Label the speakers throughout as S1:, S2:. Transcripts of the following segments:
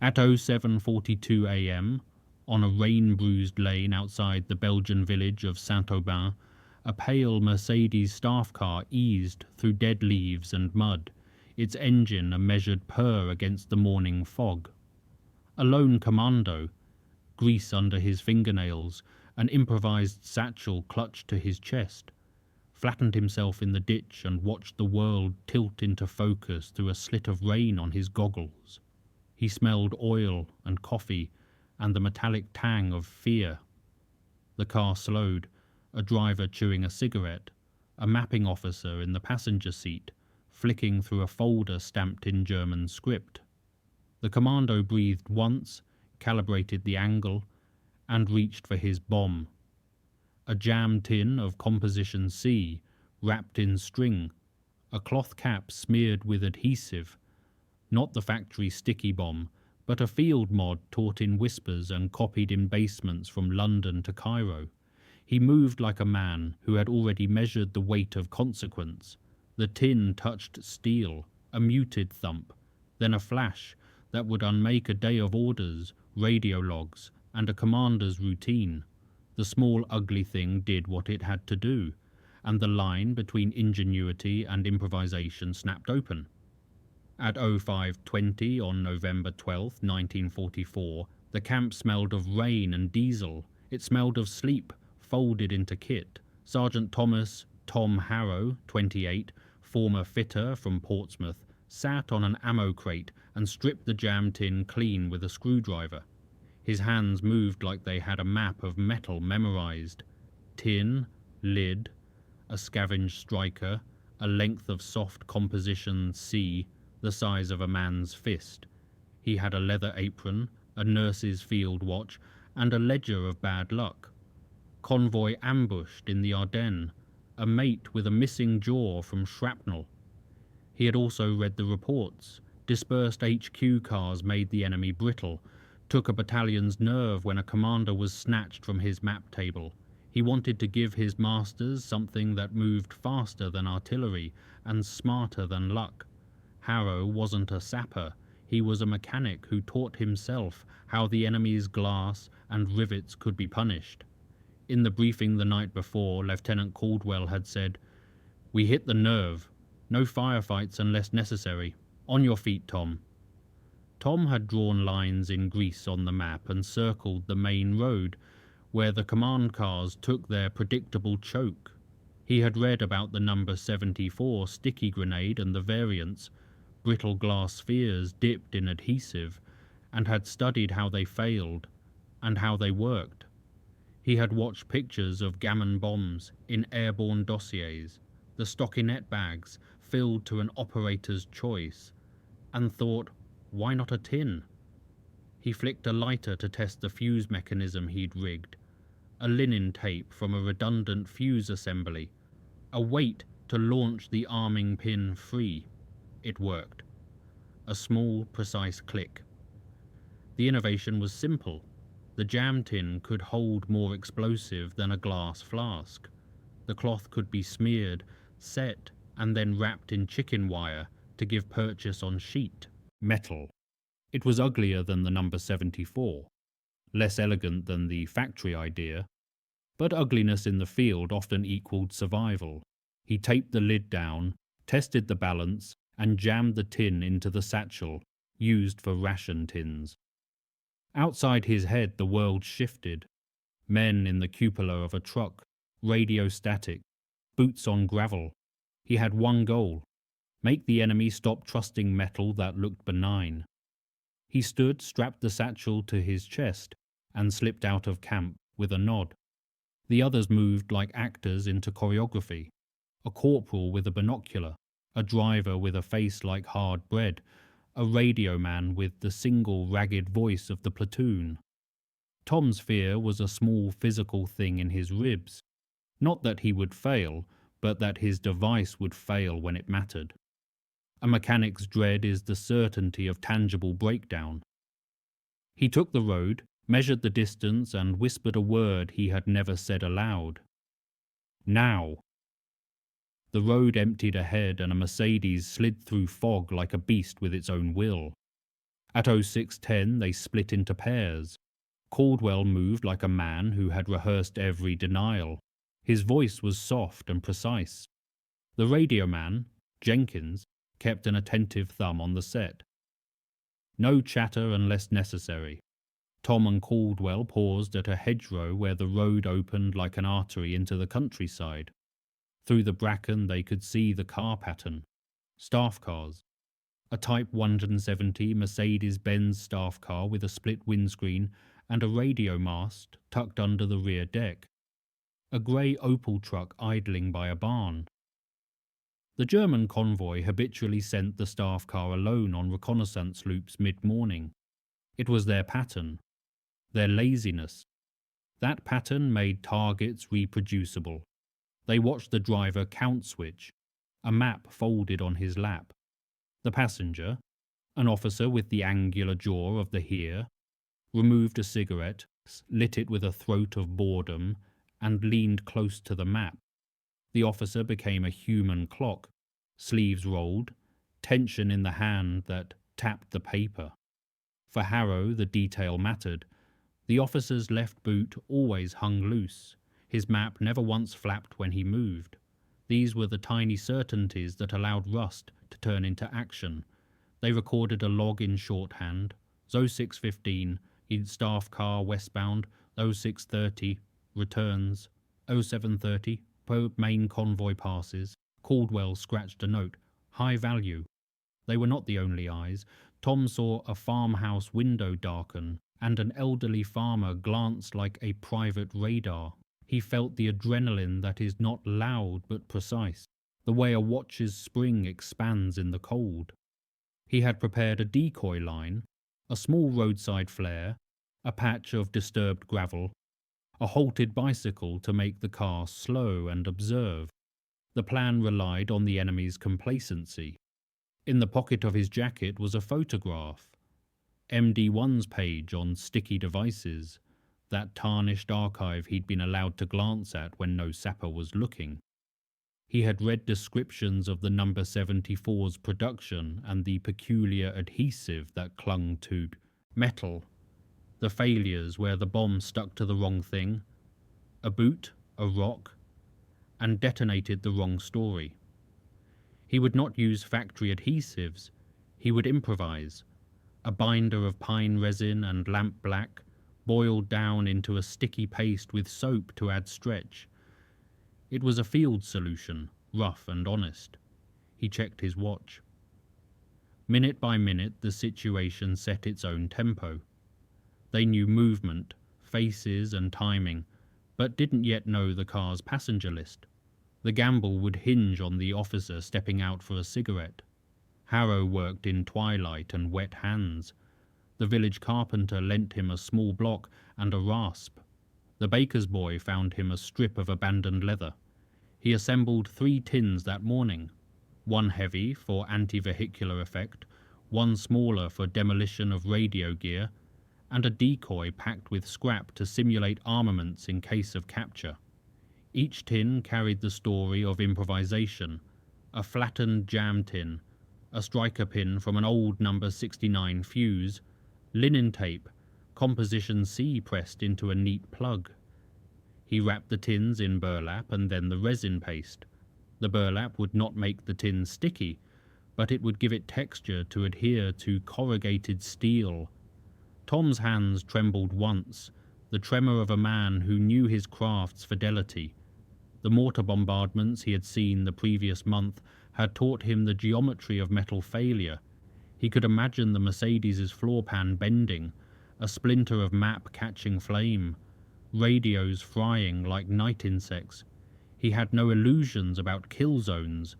S1: At 07:42 a.m., on a rain-bruised lane outside the Belgian village of Saint-Aubin, a pale Mercedes staff car eased through dead leaves and mud, its engine a measured purr against the morning fog. A lone commando, grease under his fingernails, an improvised satchel clutched to his chest, flattened himself in the ditch and watched the world tilt into focus through a slit of rain on his goggles. He smelled oil and coffee and the metallic tang of fear. The car slowed, a driver chewing a cigarette, a mapping officer in the passenger seat, flicking through a folder stamped in German script. The commando breathed once, calibrated the angle, and reached for his bomb. A jam tin of composition C, wrapped in string, a cloth cap smeared with adhesive, not the factory sticky bomb, but a field mod taught in whispers and copied in basements from London to Cairo. He moved like a man who had already measured the weight of consequence. The tin touched steel, a muted thump, then a flash that would unmake a day of orders, radio logs, and a commander's routine. The small ugly thing did what it had to do, and the line between ingenuity and improvisation snapped open. At 05:20 on November 12, 1944, the camp smelled of rain and diesel. It smelled of sleep, folded into kit. Sergeant Thomas "Tom" Harrow, 28, former fitter from Portsmouth, sat on an ammo crate and stripped the jam tin clean with a screwdriver. His hands moved like they had a map of metal memorized. Tin, lid, a scavenge striker, a length of soft composition C, the size of a man's fist. He had a leather apron, a nurse's field watch, and a ledger of bad luck. Convoy ambushed in the Ardennes, a mate with a missing jaw from shrapnel. He had also read the reports. Dispersed HQ cars made the enemy brittle, took a battalion's nerve when a commander was snatched from his map table. He wanted to give his masters something that moved faster than artillery and smarter than luck. Harrow wasn't a sapper, he was a mechanic who taught himself how the enemy's glass and rivets could be punished. In the briefing the night before, Lieutenant Caldwell had said, "We hit the nerve. No firefights unless necessary. On your feet, Tom." Tom had drawn lines in grease on the map and circled the main road, where the command cars took their predictable choke. He had read about the number 74 sticky grenade and the variants, brittle glass spheres dipped in adhesive, and had studied how they failed and how they worked. He had watched pictures of Gammon bombs in airborne dossiers, the stockinette bags filled to an operator's choice, and thought, why not a tin? He flicked a lighter to test the fuse mechanism he'd rigged, a linen tape from a redundant fuse assembly, a weight to launch the arming pin free. It worked. A small, precise click. The innovation was simple. The jam tin could hold more explosive than a glass flask. The cloth could be smeared, set, and then wrapped in chicken wire to give purchase on sheet metal. It was uglier than the number 74, less elegant than the factory idea, but ugliness in the field often equaled survival. He taped the lid down, tested the balance, and jammed the tin into the satchel, used for ration tins. Outside his head the world shifted. Men in the cupola of a truck, radio static, boots on gravel. He had one goal: make the enemy stop trusting metal that looked benign. He stood, strapped the satchel to his chest, and slipped out of camp with a nod. The others moved like actors into choreography. A corporal with a binocular, a driver with a face like hard bread, a radio man with the single ragged voice of the platoon. Tom's fear was a small physical thing in his ribs. Not that he would fail, but that his device would fail when it mattered. A mechanic's dread is the certainty of tangible breakdown. He took the road, measured the distance, and whispered a word he had never said aloud. Now. The road emptied ahead and a Mercedes slid through fog like a beast with its own will. At 06:10 they split into pairs. Caldwell moved like a man who had rehearsed every denial. His voice was soft and precise. The radio man, Jenkins, kept an attentive thumb on the set. No chatter unless necessary. Tom and Caldwell paused at a hedgerow where the road opened like an artery into the countryside. Through the bracken they could see the car pattern. Staff cars. A Type 170 Mercedes-Benz staff car with a split windscreen and a radio mast tucked under the rear deck. A grey Opel truck idling by a barn. The German convoy habitually sent the staff car alone on reconnaissance loops mid-morning. It was their pattern, their laziness. That pattern made targets reproducible. They watched the driver count switch, a map folded on his lap. The passenger, an officer with the angular jaw of the Heer, removed a cigarette, lit it with a throat of boredom, and leaned close to the map. The officer became a human clock, sleeves rolled, tension in the hand that tapped the paper. For Harrow, the detail mattered. The officer's left boot always hung loose. His map never once flapped when he moved. These were the tiny certainties that allowed rust to turn into action. They recorded a log in shorthand. 06:15, in staff car westbound. 06:30, returns. 07:30, main convoy passes. Caldwell scratched a note. High value. They were not the only eyes. Tom saw a farmhouse window darken, and an elderly farmer glanced like a private radar. He felt the adrenaline that is not loud but precise, the way a watch's spring expands in the cold. He had prepared a decoy line, a small roadside flare, a patch of disturbed gravel, a halted bicycle to make the car slow and observe. The plan relied on the enemy's complacency. In the pocket of his jacket was a photograph, MD1's page on sticky devices, that tarnished archive he'd been allowed to glance at when no sapper was looking. He had read descriptions of the number 74's production and the peculiar adhesive that clung to metal, the failures where the bomb stuck to the wrong thing, a boot, a rock, and detonated the wrong story. He would not use factory adhesives, he would improvise. A binder of pine resin and lamp black, boiled down into a sticky paste with soap to add stretch. It was a field solution, rough and honest. He checked his watch. Minute by minute the situation set its own tempo. They knew movement, faces and timing, but didn't yet know the car's passenger list. The gamble would hinge on the officer stepping out for a cigarette. Harrow worked in twilight and wet hands. The village carpenter lent him a small block and a rasp. The baker's boy found him a strip of abandoned leather. He assembled 3 tins that morning, one heavy for anti-vehicular effect, one smaller for demolition of radio gear, and a decoy packed with scrap to simulate armaments in case of capture. Each tin carried the story of improvisation, a flattened jam tin, a striker pin from an old number 69 fuse, linen tape, composition C pressed into a neat plug. He wrapped the tins in burlap and then the resin paste. The burlap would not make the tin sticky, but it would give it texture to adhere to corrugated steel. Tom's hands trembled once, the tremor of a man who knew his craft's fidelity. The mortar bombardments he had seen the previous month had taught him the geometry of metal failure. He could imagine the Mercedes's floor pan bending, a splinter of map catching flame, radios frying like night insects. He had no illusions about kill zones.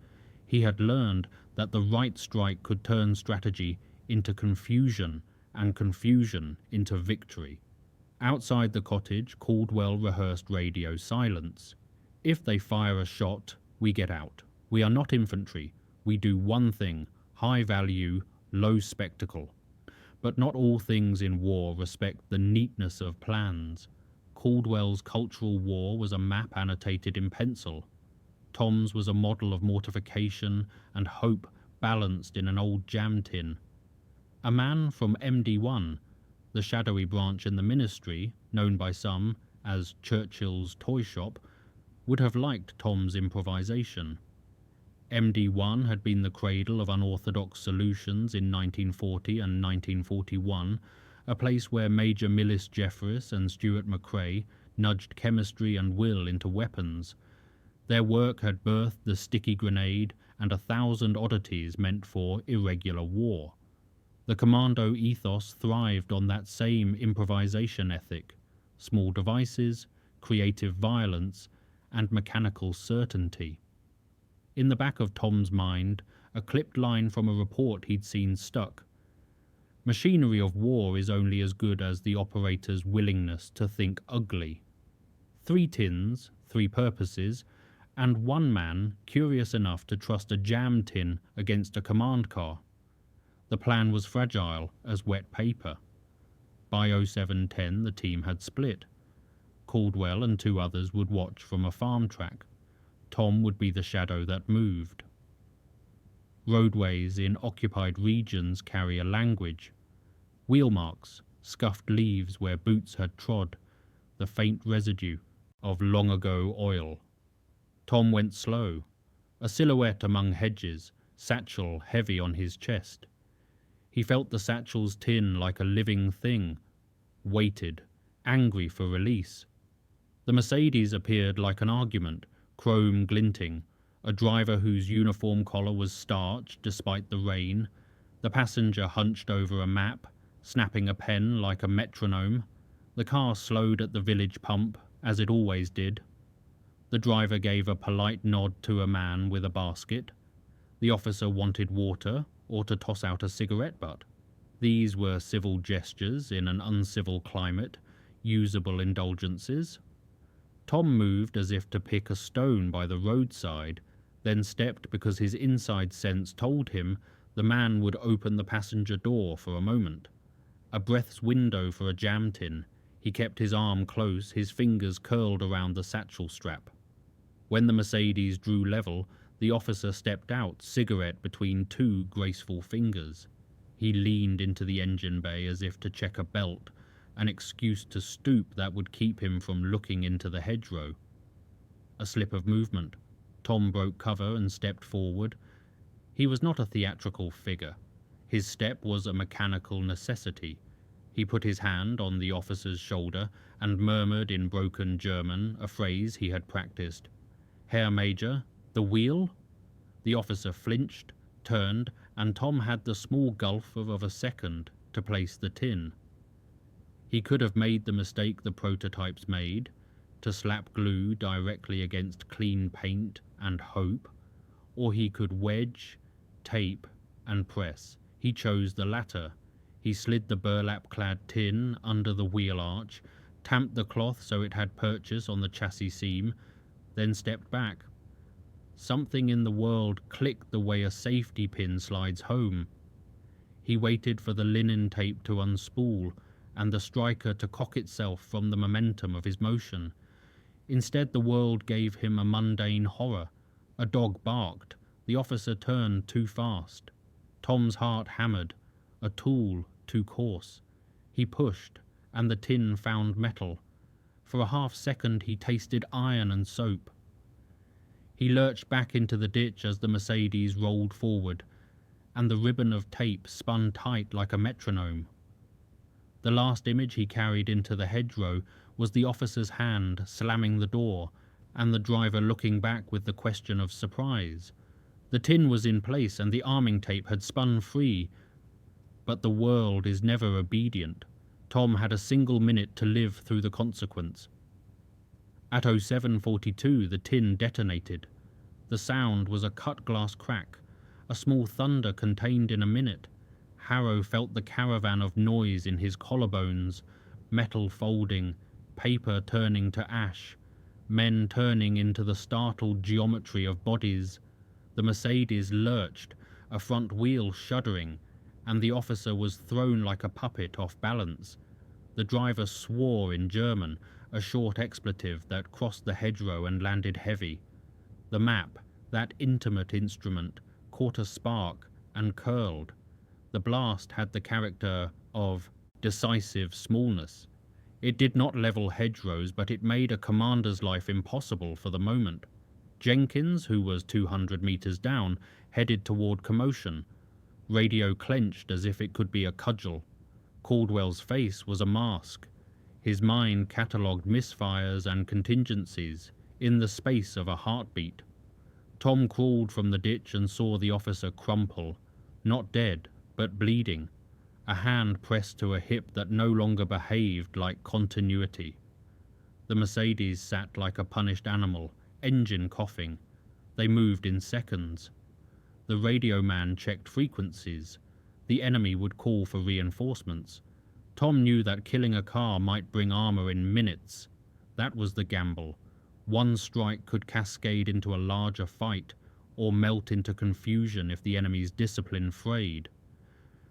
S1: He had learned that the right strike could turn strategy into confusion and confusion into victory. Outside the cottage, Caldwell rehearsed radio silence. If they fire a shot, we get out. We are not infantry. We do one thing, high value, low spectacle. But not all things in war respect the neatness of plans. Caldwell's cultural war was a map annotated in pencil. Tom's was a model of mortification and hope balanced in an old jam tin. A man from MD1, the shadowy branch in the ministry, known by some as Churchill's Toyshop, would have liked Tom's improvisation. MD1 had been the cradle of unorthodox solutions in 1940 and 1941, a place where Major Millis Jeffress and Stuart McCrae nudged chemistry and will into weapons. Their work had birthed the sticky grenade and 1,000 oddities meant for irregular war. The Commando ethos thrived on that same improvisation ethic: small devices, creative violence, and mechanical certainty. In the back of Tom's mind, a clipped line from a report he'd seen stuck. Machinery of war is only as good as the operator's willingness to think ugly. 3 tins, 3 purposes, and 1 man curious enough to trust a jam tin against a command car. The plan was fragile as wet paper. By 07:10 the team had split. Caldwell and 2 others would watch from a farm track. Tom would be the shadow that moved. Roadways in occupied regions carry a language. Wheel marks, scuffed leaves where boots had trod, the faint residue of long-ago oil. Tom went slow, a silhouette among hedges, satchel heavy on his chest. He felt the satchel's tin like a living thing, waited, angry for release. The Mercedes appeared like an argument, chrome glinting, a driver whose uniform collar was starched despite the rain, the passenger hunched over a map, snapping a pen like a metronome. The car slowed at the village pump, as it always did. The driver gave a polite nod to a man with a basket. The officer wanted water or to toss out a cigarette butt. These were civil gestures in an uncivil climate, usable indulgences. Tom moved as if to pick a stone by the roadside, then stepped because his inside sense told him the man would open the passenger door for a moment. A breath's window for a jam tin. He kept his arm close, his fingers curled around the satchel strap. When the Mercedes drew level, the officer stepped out, cigarette between 2 graceful fingers. He leaned into the engine bay as if to check a belt, an excuse to stoop that would keep him from looking into the hedgerow. A slip of movement. Tom broke cover and stepped forward. He was not a theatrical figure. His step was a mechanical necessity. He put his hand on the officer's shoulder and murmured in broken German a phrase he had practiced. "Herr Major, the wheel?" The officer flinched, turned, and Tom had the small gulf of a second to place the tin. He could have made the mistake the prototypes made, to slap glue directly against clean paint and hope, or he could wedge, tape, and press. He chose the latter. He slid the burlap-clad tin under the wheel arch, tamped the cloth so it had purchase on the chassis seam, then stepped back. Something in the world clicked the way a safety pin slides home. He waited for the linen tape to unspool and the striker to cock itself from the momentum of his motion. Instead, the world gave him a mundane horror. A dog barked. The officer turned too fast. Tom's heart hammered. A tool too coarse. He pushed, and the tin found metal. For a half-second he tasted iron and soap. He lurched back into the ditch as the Mercedes rolled forward, and the ribbon of tape spun tight like a metronome. The last image he carried into the hedgerow was the officer's hand slamming the door, and the driver looking back with the question of surprise. The tin was in place and the arming tape had spun free, but the world is never obedient. Tom had a single minute to live through the consequence. At 07:42 the tin detonated. The sound was a cut-glass crack, a small thunder contained in a minute. Harrow felt the caravan of noise in his collarbones, metal folding, paper turning to ash, men turning into the startled geometry of bodies. The Mercedes lurched, a front wheel shuddering, and the officer was thrown like a puppet off balance. The driver swore in German, a short expletive that crossed the hedgerow and landed heavy. The map, that intimate instrument, caught a spark and curled. The blast had the character of decisive smallness. It did not level hedgerows, but it made a commander's life impossible for the moment. Jenkins, who was 200 meters down, headed toward commotion. Radio clenched as if it could be a cudgel. Caldwell's face was a mask. His mind catalogued misfires and contingencies in the space of a heartbeat. Tom crawled from the ditch and saw the officer crumple, not dead, but bleeding, a hand pressed to a hip that no longer behaved like continuity. The Mercedes sat like a punished animal, engine coughing. They moved in seconds. The radio man checked frequencies. The enemy would call for reinforcements. Tom knew that killing a car might bring armor in minutes. That was the gamble. One strike could cascade into a larger fight, or melt into confusion if the enemy's discipline frayed.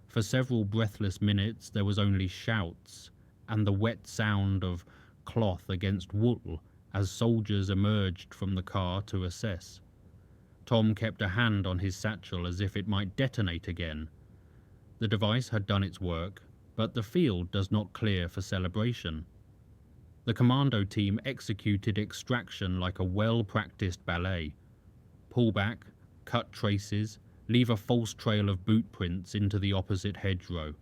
S1: For several breathless minutes there was only shouts, and the wet sound of cloth against wool as soldiers emerged from the car to assess. Tom kept a hand on his satchel as if it might detonate again. The device had done its work, but the field does not clear for celebration. The Commando team executed extraction like a well-practiced ballet. Pull back, cut traces, leave a false trail of boot prints into the opposite hedgerow.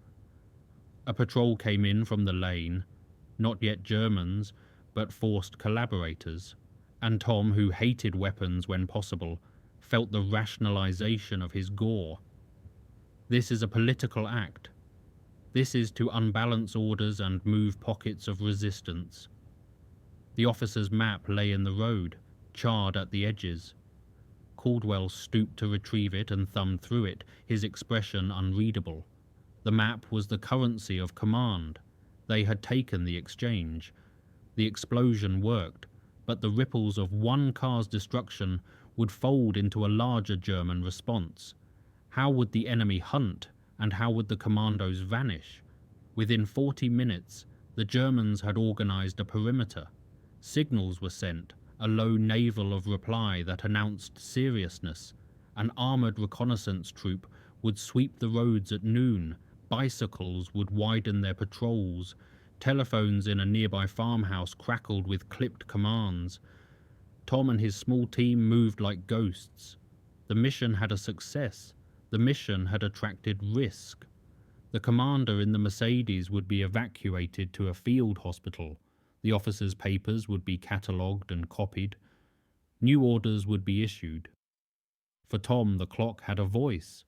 S1: A patrol came in from the lane, not yet Germans, but forced collaborators, and Tom, who hated weapons when possible, felt the rationalization of his gore. This is a political act. This is to unbalance orders and move pockets of resistance. The officer's map lay in the road, charred at the edges. Caldwell stooped to retrieve it and thumbed through it, his expression unreadable. The map was the currency of command. They had taken the exchange. The explosion worked, but the ripples of one car's destruction would fold into a larger German response. How would the enemy hunt, and how would the commandos vanish? Within 40 minutes, the Germans had organized a perimeter. Signals were sent, a low navel of reply that announced seriousness. An armored reconnaissance troop would sweep the roads at noon. Bicycles would widen their patrols. Telephones in a nearby farmhouse crackled with clipped commands. Tom and his small team moved like ghosts. The mission had a success. The mission had attracted risk. The commander in the Mercedes would be evacuated to a field hospital. The officers' papers would be catalogued and copied. New orders would be issued. For Tom, the clock had a voice.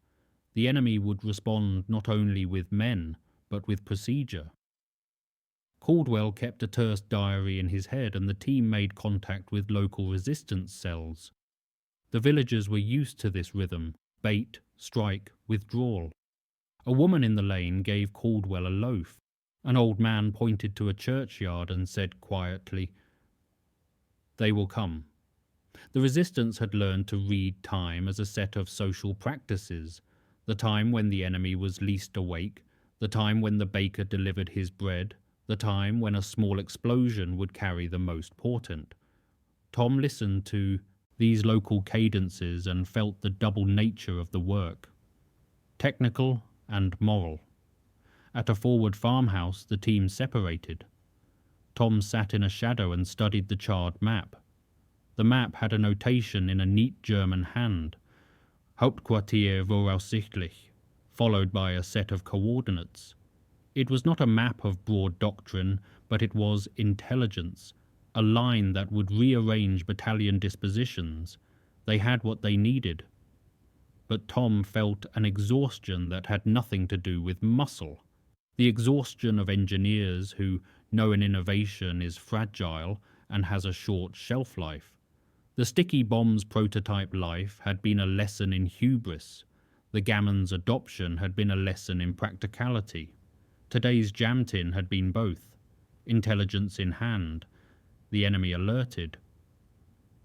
S1: The enemy would respond not only with men, but with procedure. Caldwell kept a terse diary in his head, and the team made contact with local resistance cells. The villagers were used to this rhythm: bait, strike, withdrawal. A woman in the lane gave Caldwell a loaf. An old man pointed to a churchyard and said quietly, "They will come." The resistance had learned to read time as a set of social practices: the time when the enemy was least awake, the time when the baker delivered his bread, the time when a small explosion would carry the most portent. Tom listened to these local cadences and felt the double nature of the work: technical and moral. At a forward farmhouse, the team separated. Tom sat in a shadow and studied the charred map. The map had a notation in a neat German hand: Hauptquartier voraussichtlich, followed by a set of coordinates. It was not a map of broad doctrine, but it was intelligence, a line that would rearrange battalion dispositions. They had what they needed. But Tom felt an exhaustion that had nothing to do with muscle. The exhaustion of engineers who know an innovation is fragile and has a short shelf life. The sticky bomb's prototype life had been a lesson in hubris. The Gammon's adoption had been a lesson in practicality. Today's jam tin had been both: intelligence in hand, the enemy alerted.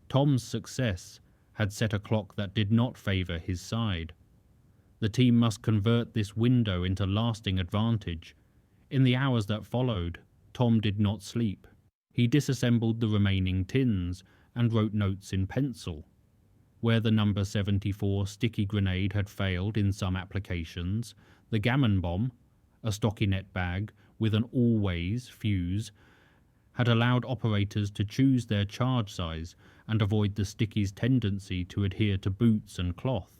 S1: Tom's success had set a clock that did not favour his side. The team must convert this window into lasting advantage. In the hours that followed, Tom did not sleep. He disassembled the remaining tins and wrote notes in pencil. Where the number 74 sticky grenade had failed in some applications, The Gammon bomb, a stockinette bag with an always fuse, had allowed operators to choose their charge size and avoid the sticky's tendency to adhere to boots and cloth.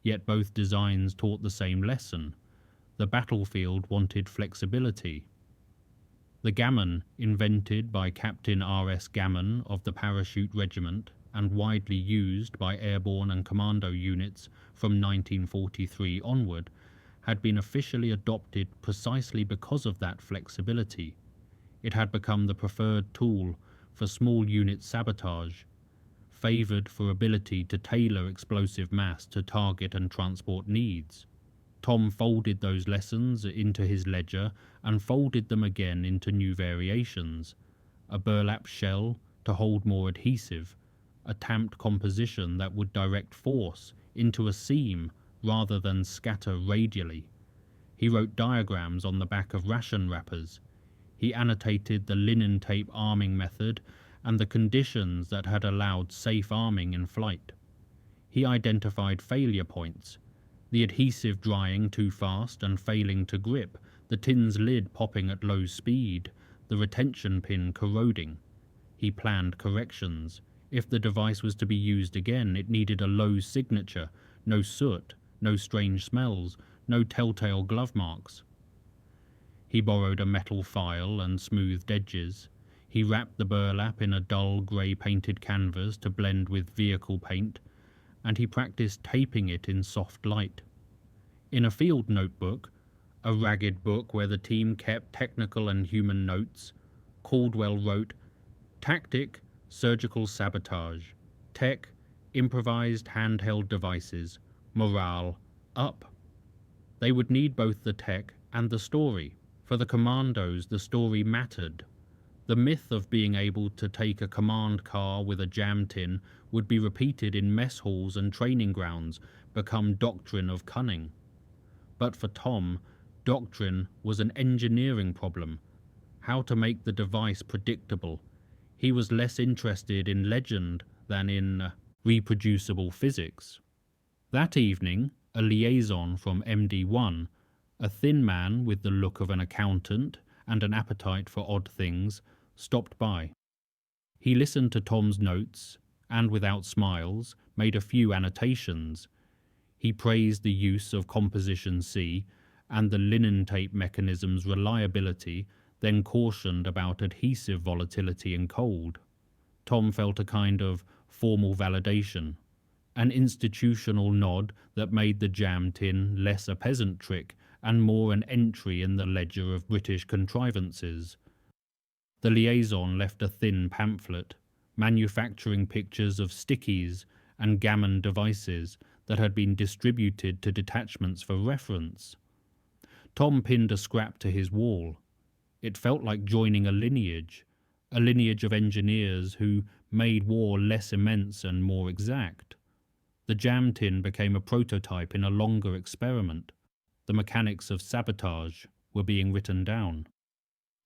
S1: Yet both designs taught the same lesson. The battlefield wanted flexibility. The Gammon, invented by Captain R.S. Gammon of the Parachute Regiment and widely used by airborne and commando units from 1943 onward, had been officially adopted precisely because of that flexibility. It had become the preferred tool for small unit sabotage, favoured for ability to tailor explosive mass to target and transport needs. Tom folded those lessons into his ledger and folded them again into new variations. A burlap shell to hold more adhesive, a tamped composition that would direct force into a seam rather than scatter radially. He wrote diagrams on the back of ration wrappers. He annotated the linen tape arming method and the conditions that had allowed safe arming in flight. He identified failure points, the adhesive drying too fast and failing to grip, the tin's lid popping at low speed, the retention pin corroding. He planned corrections. If the device was to be used again, it needed a low signature, no soot, no strange smells, no telltale glove marks. He borrowed a metal file and smoothed edges. He wrapped the burlap in a dull grey painted canvas to blend with vehicle paint, and he practiced taping it in soft light. In a field notebook, a ragged book where the team kept technical and human notes, Caldwell wrote, "Tactic, surgical sabotage. Tech, improvised handheld devices. Morale, up." They would need both the tech and the story. For the commandos, the story mattered. The myth of being able to take a command car with a jam tin would be repeated in mess halls and training grounds, become doctrine of cunning. But for Tom, doctrine was an engineering problem, how to make the device predictable. He was less interested in legend than in reproducible physics. That evening, a liaison from MD1, a thin man with the look of an accountant and an appetite for odd things, stopped by. He listened to Tom's notes and, without smiles, made a few annotations. He praised the use of Composition C and the linen tape mechanism's reliability, then cautioned about adhesive volatility in cold. Tom felt a kind of formal validation, an institutional nod that made the jam tin less a peasant trick and more an entry in the ledger of British contrivances. The liaison left a thin pamphlet, manufacturing pictures of stickies and Gammon devices that had been distributed to detachments for reference. Tom pinned a scrap to his wall. It felt like joining a lineage of engineers who made war less immense and more exact. The jam tin became a prototype in a longer experiment. The mechanics of sabotage were being written down.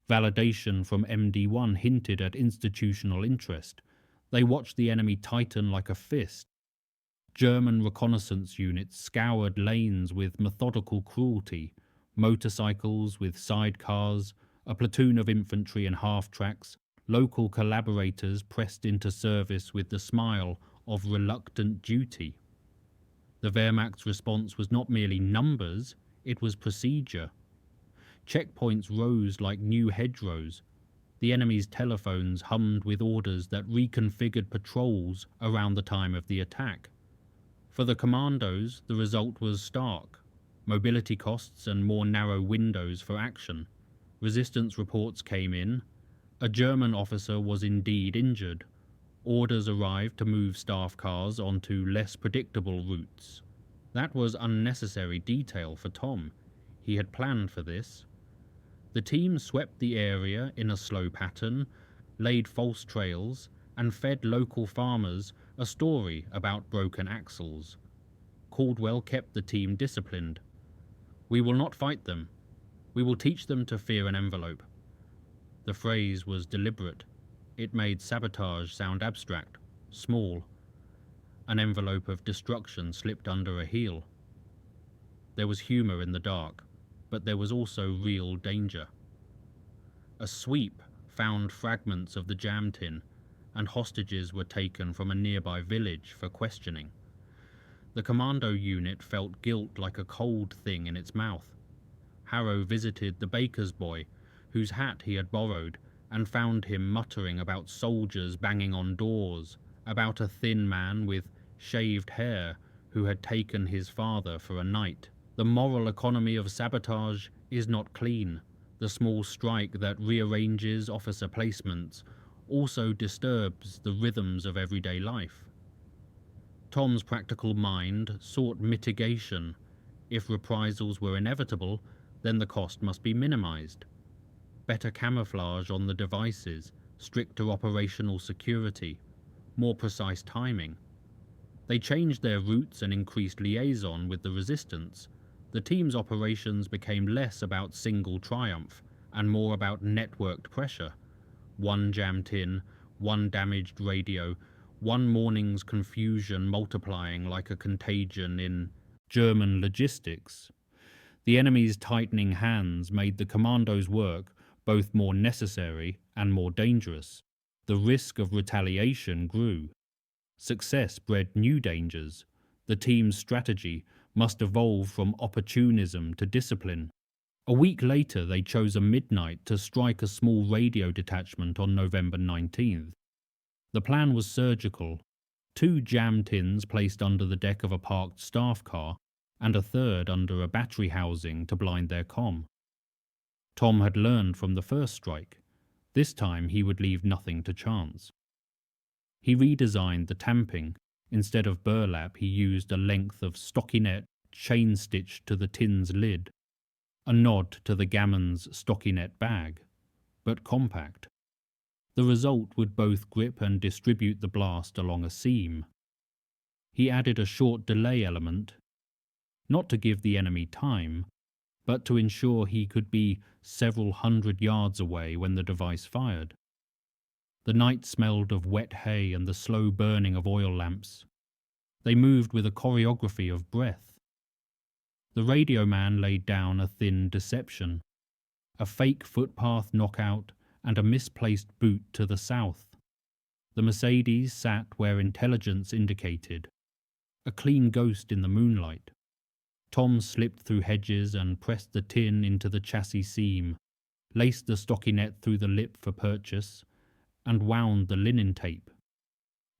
S1: Validation from MD1 hinted at institutional interest. They watched the enemy tighten like a fist. German reconnaissance units scoured lanes with methodical cruelty, motorcycles with sidecars, a platoon of infantry in half-tracks, local collaborators pressed into service with the smile of reluctant duty. The Wehrmacht's response was not merely numbers, it was procedure. Checkpoints rose like new hedgerows. The enemy's telephones hummed with orders that reconfigured patrols around the time of the attack. For the commandos, the result was stark. Mobility costs and more narrow windows for action. Resistance reports came in. A German officer was indeed injured. Orders arrived to move staff cars onto less predictable routes. That was unnecessary detail for Tom. He had planned for this. The team swept the area in a slow pattern, laid false trails, and fed local farmers a story about broken axles. Caldwell kept the team disciplined. "We will not fight them. We will teach them to fear an envelope." The phrase was deliberate. It made sabotage sound abstract, small. An envelope of destruction slipped under a heel. There was humour in the dark, but there was also real danger. A sweep found fragments of the jam tin, and hostages were taken from a nearby village for questioning. The Commando unit felt guilt like a cold thing in its mouth. Harrow visited the baker's boy, whose hat he had borrowed, and found him muttering about soldiers banging on doors, about a thin man with shaved hair who had taken his father for a night. The moral economy of sabotage is not clean. The small strike that rearranges officer placements also disturbs the rhythms of everyday life. Tom's practical mind sought mitigation. If reprisals were inevitable, then the cost must be minimized. Better camouflage on the devices, stricter operational security, more precise timing. They changed their routes and increased liaison with the resistance. The team's operations became less about single triumph and more about networked pressure. One jammed in, one damaged radio, one morning's confusion multiplying like a contagion in German logistics. The enemy's tightening hands made the commandos' work both more necessary and more dangerous. The risk of retaliation grew. Success bred new dangers. The team's strategy must evolve from opportunism to discipline. A week later, they chose a midnight to strike a small radio detachment on November 19th. The plan was surgical. 2 jam tins placed under the deck of a parked staff car, and a third under a battery housing to blind their comm. Tom had learned from the first strike. This time he would leave nothing to chance. He redesigned the tamping. Instead of burlap, he used a length of stockinette chain-stitched to the tin's lid, a nod to the Gammon's stockinette bag, but compact. The result would both grip and distribute the blast along a seam. He added a short delay element, not to give the enemy time, but to ensure he could be several hundred yards away when the device fired. The night smelled of wet hay and the slow burning of oil lamps. They moved with a choreography of breath. The radio man laid down a thin deception, a fake footpath knockout and a misplaced boot to the south. The Mercedes sat where intelligence indicated, a clean ghost in the moonlight. Tom slipped through hedges and pressed the tin into the chassis seam, laced the stockinette through the lip for purchase, and wound the linen tape.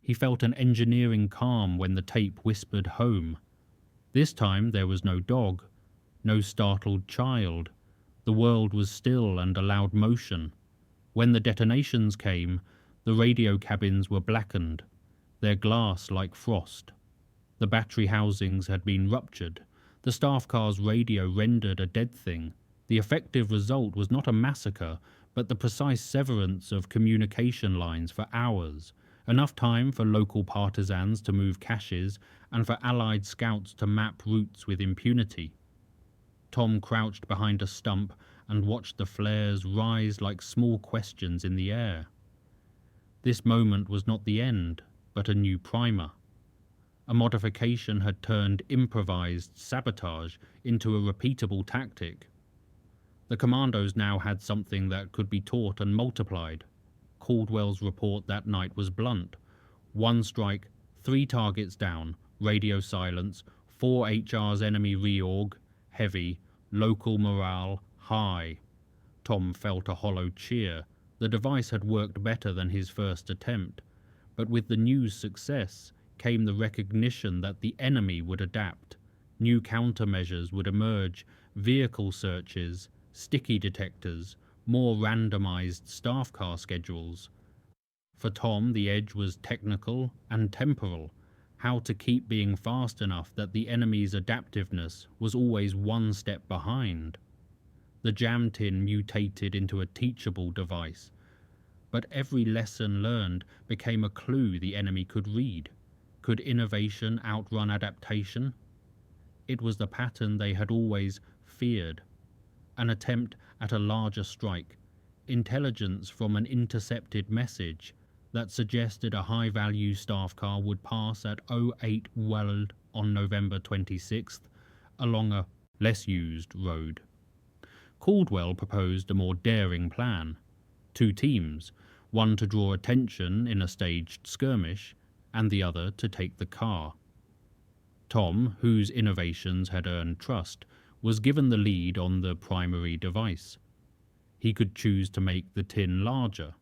S1: He felt an engineering calm when the tape whispered home. This time there was no dog, no startled child. The world was still and allowed motion. When the detonations came, the radio cabins were blackened, their glass like frost. The battery housings had been ruptured. The staff car's radio rendered a dead thing. The effective result was not a massacre, but the precise severance of communication lines for hours, enough time for local partisans to move caches and for Allied scouts to map routes with impunity. Tom crouched behind a stump and watched the flares rise like small questions in the air. This moment was not the end, but a new primer. A modification had turned improvised sabotage into a repeatable tactic. The commandos now had something that could be taught and multiplied. Caldwell's report that night was blunt. 1 strike, 3 targets down, radio silence, 4 HR's enemy reorg, heavy, local morale, high. Tom felt a hollow cheer. The device had worked better than his first attempt, but with the news success came the recognition that the enemy would adapt. New countermeasures would emerge, vehicle searches, sticky detectors, more randomized staff car schedules. For Tom, the edge was technical and temporal, how to keep being fast enough that the enemy's adaptiveness was always 1 step behind. The jam tin mutated into a teachable device, but every lesson learned became a clue the enemy could read. Could innovation outrun adaptation? It was the pattern they had always feared. An attempt at a larger strike, intelligence from an intercepted message that suggested a high-value staff car would pass at 08 Weld on November 26th along a less used road. Caldwell proposed a more daring plan. 2 teams, one to draw attention in a staged skirmish, and the other to take the car. Tom, whose innovations had earned trust, was given the lead on the primary device. He could choose to make the tin larger,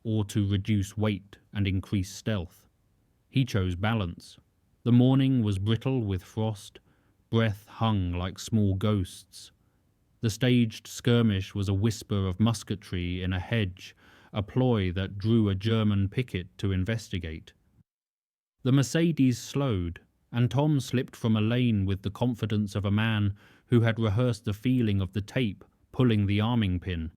S1: or to reduce weight and increase stealth. He chose balance. The morning was brittle with frost, breath hung like small ghosts. The staged skirmish was a whisper of musketry in a hedge, a ploy that drew a German picket to investigate. The Mercedes slowed, and Tom slipped from a lane with the confidence of a man who had rehearsed the feeling of the tape pulling the arming pin.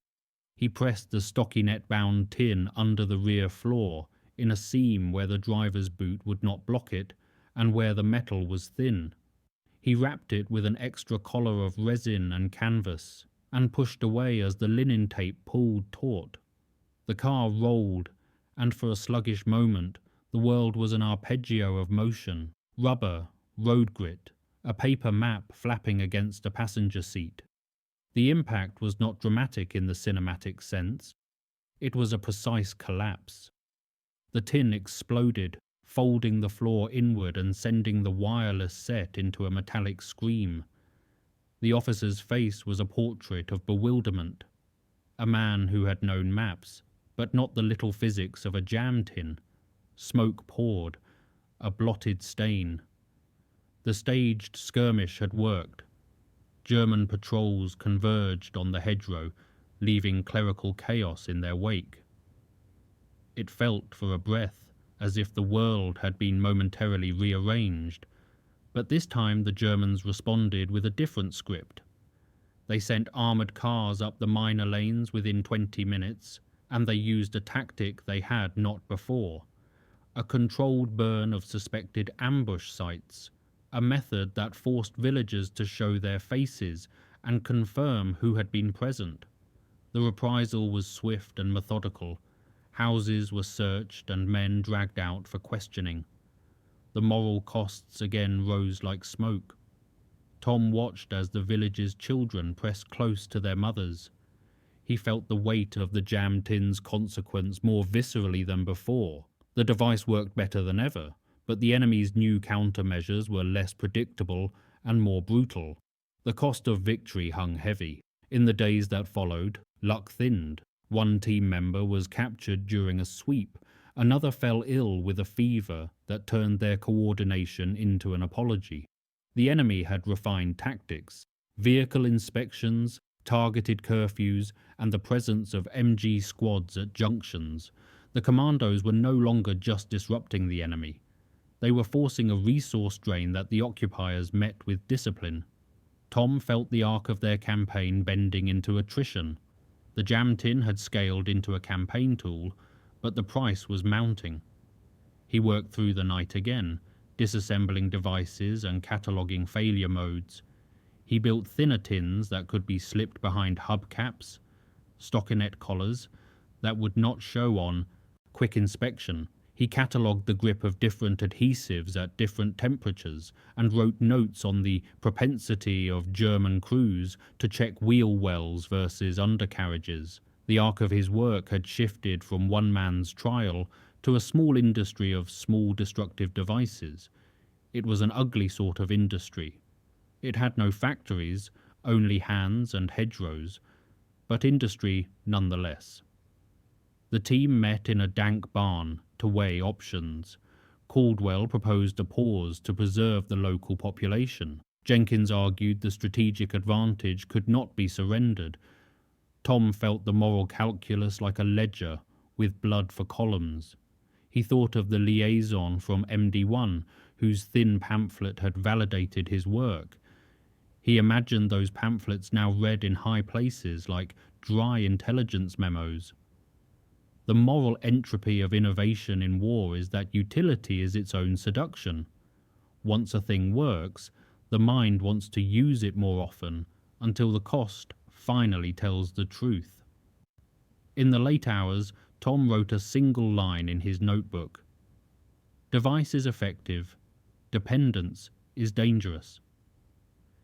S1: He pressed the stockinette-bound tin under the rear floor, in a seam where the driver's boot would not block it, and where the metal was thin. He wrapped it with an extra collar of resin and canvas, and pushed away as the linen tape pulled taut. The car rolled, and for a sluggish moment, the world was an arpeggio of motion, rubber, road grit, a paper map flapping against a passenger seat. The impact was not dramatic in the cinematic sense. It was a precise collapse. The tin exploded, folding the floor inward and sending the wireless set into a metallic scream. The officer's face was a portrait of bewilderment. A man who had known maps, but not the little physics of a jam tin. Smoke poured, a blotted stain. The staged skirmish had worked. German patrols converged on the hedgerow, leaving clerical chaos in their wake. It felt for a breath as if the world had been momentarily rearranged, but this time the Germans responded with a different script. They sent armoured cars up the minor lanes within 20 minutes, and they used a tactic they had not before. A controlled burn of suspected ambush sites, a method that forced villagers to show their faces and confirm who had been present. The reprisal was swift and methodical. Houses were searched and men dragged out for questioning. The moral costs again rose like smoke. Tom watched as the village's children pressed close to their mothers. He felt the weight of the jam tin's consequence more viscerally than before. The device worked better than ever, but the enemy's new countermeasures were less predictable and more brutal. The cost of victory hung heavy. In the days that followed, luck thinned. One team member was captured during a sweep. Another fell ill with a fever that turned their coordination into an apology. The enemy had refined tactics, vehicle inspections, targeted curfews, and the presence of MG squads at junctions. The commandos were no longer just disrupting the enemy. They were forcing a resource drain that the occupiers met with discipline. Tom felt the arc of their campaign bending into attrition. The jam tin had scaled into a campaign tool, but the price was mounting. He worked through the night again, disassembling devices and cataloguing failure modes. He built thinner tins that could be slipped behind hubcaps, stockinette collars that would not show on quick inspection. He catalogued the grip of different adhesives at different temperatures and wrote notes on the propensity of German crews to check wheel wells versus undercarriages. The arc of his work had shifted from one man's trial to a small industry of small destructive devices. It was an ugly sort of industry. It had no factories, only hands and hedgerows, but industry nonetheless. The team met in a dank barn to weigh options. Caldwell proposed a pause to preserve the local population. Jenkins argued the strategic advantage could not be surrendered. Tom felt the moral calculus like a ledger with blood for columns. He thought of the liaison from MD1, whose thin pamphlet had validated his work. He imagined those pamphlets now read in high places like dry intelligence memos. The moral entropy of innovation in war is that utility is its own seduction. Once a thing works, the mind wants to use it more often until the cost finally tells the truth. In the late hours, Tom wrote a single line in his notebook. Device is effective. Dependence is dangerous.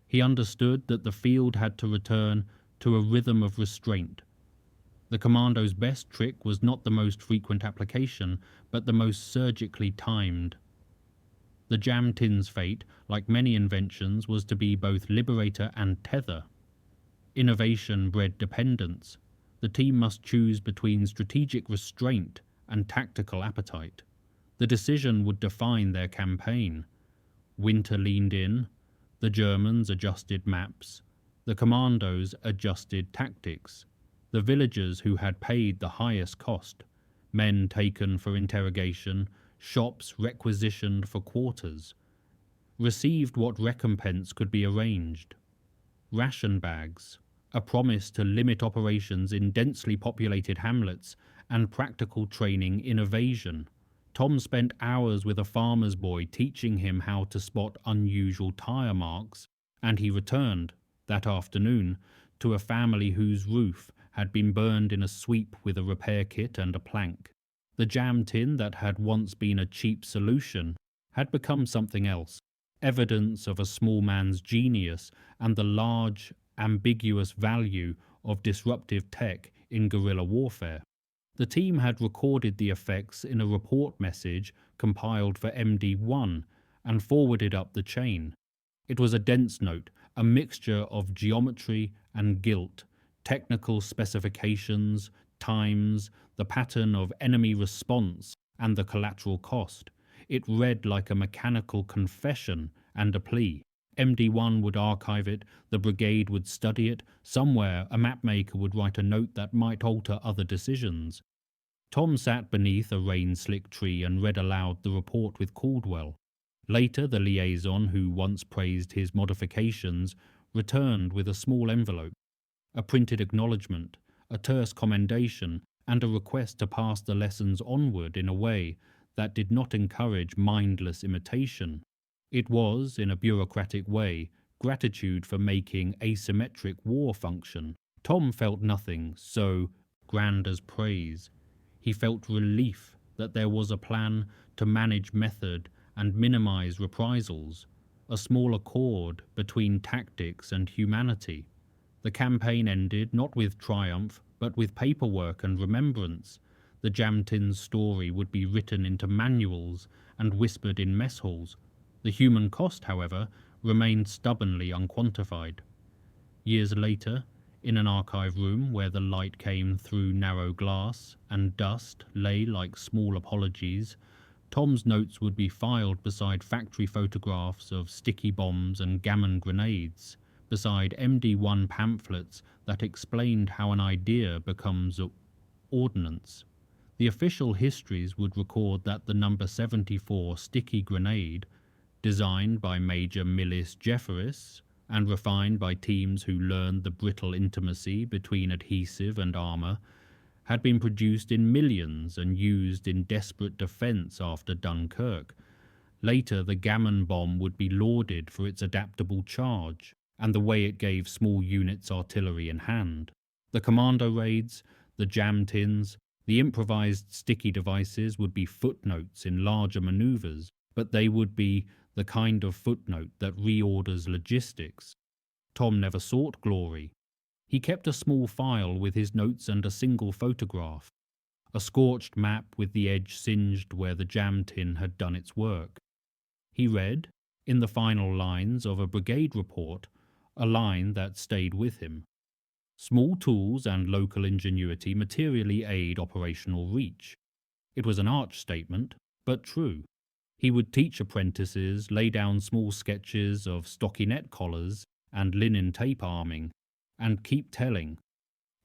S1: He understood that the field had to return to a rhythm of restraint. The Commando's best trick was not the most frequent application, but the most surgically timed. The jam tin's fate, like many inventions, was to be both liberator and tether. Innovation bred dependence. The team must choose between strategic restraint and tactical appetite. The decision would define their campaign. Winter leaned in. The Germans adjusted maps. The Commandos adjusted tactics. The villagers who had paid the highest cost, men taken for interrogation, shops requisitioned for quarters, received what recompense could be arranged. Ration bags, a promise to limit operations in densely populated hamlets, and practical training in evasion. Tom spent hours with a farmer's boy teaching him how to spot unusual tire marks, and he returned, that afternoon, to a family whose roof had been burned in a sweep with a repair kit and a plank. The jam tin that had once been a cheap solution had become something else, evidence of a small man's genius and the large, ambiguous value of disruptive tech in guerrilla warfare. The team had recorded the effects in a report message compiled for MD1 and forwarded up the chain. It was a dense note, a mixture of geometry and guilt, technical specifications, times, the pattern of enemy response, and the collateral cost. It read like a mechanical confession and a plea. MD1 would archive it, the brigade would study it, somewhere a mapmaker would write a note that might alter other decisions. Tom sat beneath a rain-slick tree and read aloud the report with Caldwell. Later, the liaison who once praised his modifications returned with a small envelope, a printed acknowledgement, a terse commendation, and a request to pass the lessons onward in a way that did not encourage mindless imitation. It was, in a bureaucratic way, gratitude for making asymmetric war function. Tom felt nothing so grand as praise. He felt relief that there was a plan to manage method and minimize reprisals, a small accord between tactics and humanity. The campaign ended not with triumph, but with paperwork and remembrance. The jam tin's story would be written into manuals and whispered in mess halls. The human cost, however, remained stubbornly unquantified. Years later, in an archive room where the light came through narrow glass and dust lay like small apologies, Tom's notes would be filed beside factory photographs of sticky bombs and Gammon grenades, beside MD1 pamphlets that explained how an idea becomes ordnance. The official histories would record that the number 74 sticky grenade, designed by Major Millis Jefferies and refined by teams who learned the brittle intimacy between adhesive and armor, had been produced in millions and used in desperate defense after Dunkirk. Later, the Gammon bomb would be lauded for its adaptable charge and the way it gave small units artillery in hand. The Commando raids, the jam tins, the improvised sticky devices would be footnotes in larger maneuvers, but they would be the kind of footnote that reorders logistics. Tom never sought glory. He kept a small file with his notes and a single photograph, a scorched map with the edge singed where the jam tin had done its work. He read, in the final lines of a brigade report, a line that stayed with him. Small tools and local ingenuity materially aid operational reach. It was an arch statement, but true. He would teach apprentices, lay down small sketches of stockinette collars and linen tape arming, and keep telling,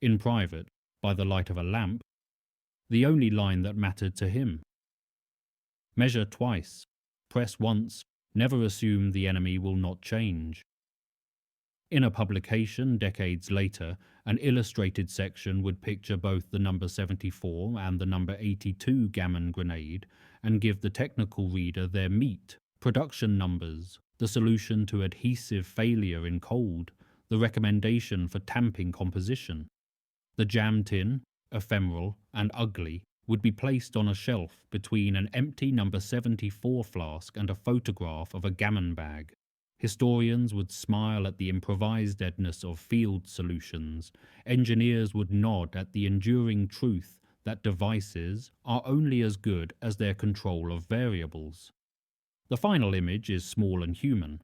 S1: in private, by the light of a lamp, the only line that mattered to him. Measure twice, press once, never assume the enemy will not change. In a publication decades later, an illustrated section would picture both the number 74 and the number 82 Gammon grenade and give the technical reader their meat, production numbers, the solution to adhesive failure in cold, the recommendation for tamping composition. The jam tin, ephemeral and ugly, would be placed on a shelf between an empty number 74 flask and a photograph of a Gammon bag. Historians would smile at the improvisedness of field solutions. Engineers would nod at the enduring truth that devices are only as good as their control of variables. The final image is small and human.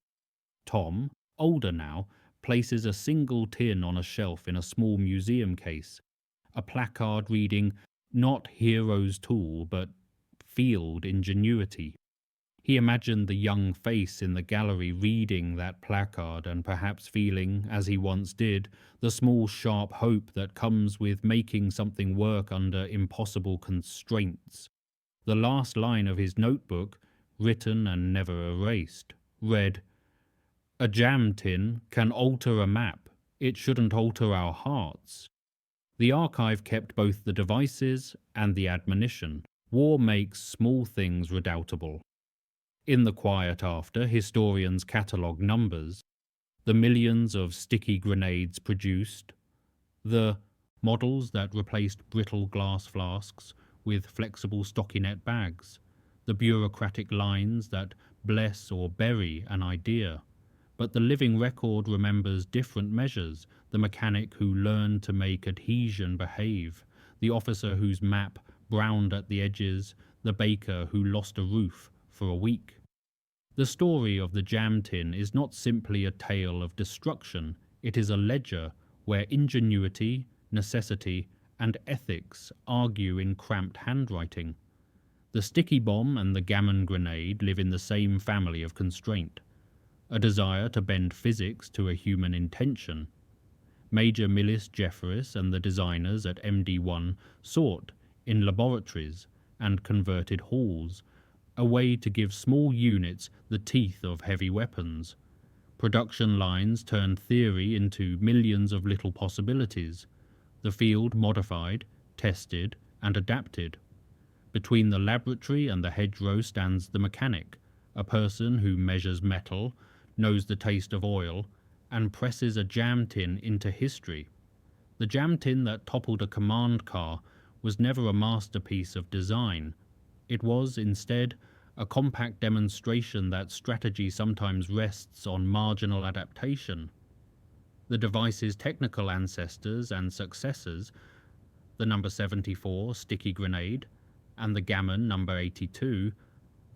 S1: Tom, older now, places a single tin on a shelf in a small museum case, a placard reading, "Not hero's tool, but field ingenuity." He imagined the young face in the gallery reading that placard and perhaps feeling, as he once did, the small sharp hope that comes with making something work under impossible constraints. The last line of his notebook, written and never erased, read, "A jam tin can alter a map. It shouldn't alter our hearts." The archive kept both the devices and the admonition. War makes small things redoubtable. In the quiet after, historians catalogue numbers, the millions of sticky grenades produced, the models that replaced brittle glass flasks with flexible stockinette bags, the bureaucratic lines that bless or bury an idea. But the living record remembers different measures: the mechanic who learned to make adhesion behave, the officer whose map browned at the edges, the baker who lost a roof for a week. The story of the jam tin is not simply a tale of destruction, it is a ledger where ingenuity, necessity, and ethics argue in cramped handwriting. The sticky bomb and the Gammon grenade live in the same family of constraint, a desire to bend physics to a human intention. Major Millis Jefferies and the designers at MD1 sought, in laboratories and converted halls, a way to give small units the teeth of heavy weapons. Production lines turned theory into millions of little possibilities. The field modified, tested, and adapted. Between the laboratory and the hedgerow stands the mechanic, a person who measures metal, knows the taste of oil, and presses a jam tin into history. The jam tin that toppled a command car was never a masterpiece of design. It was, instead, a compact demonstration that strategy sometimes rests on marginal adaptation. The device's technical ancestors and successors, the number 74 sticky grenade and the Gammon number 82,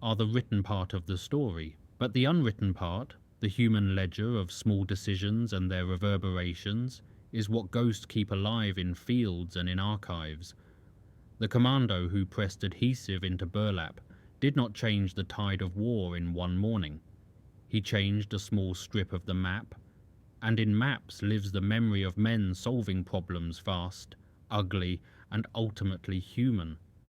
S1: are the written part of the story. But the unwritten part, the human ledger of small decisions and their reverberations, is what ghosts keep alive in fields and in archives. The commando who pressed adhesive into burlap did not change the tide of war in one morning. He changed a small strip of the map, and in maps lives the memory of men solving problems fast, ugly, and ultimately human.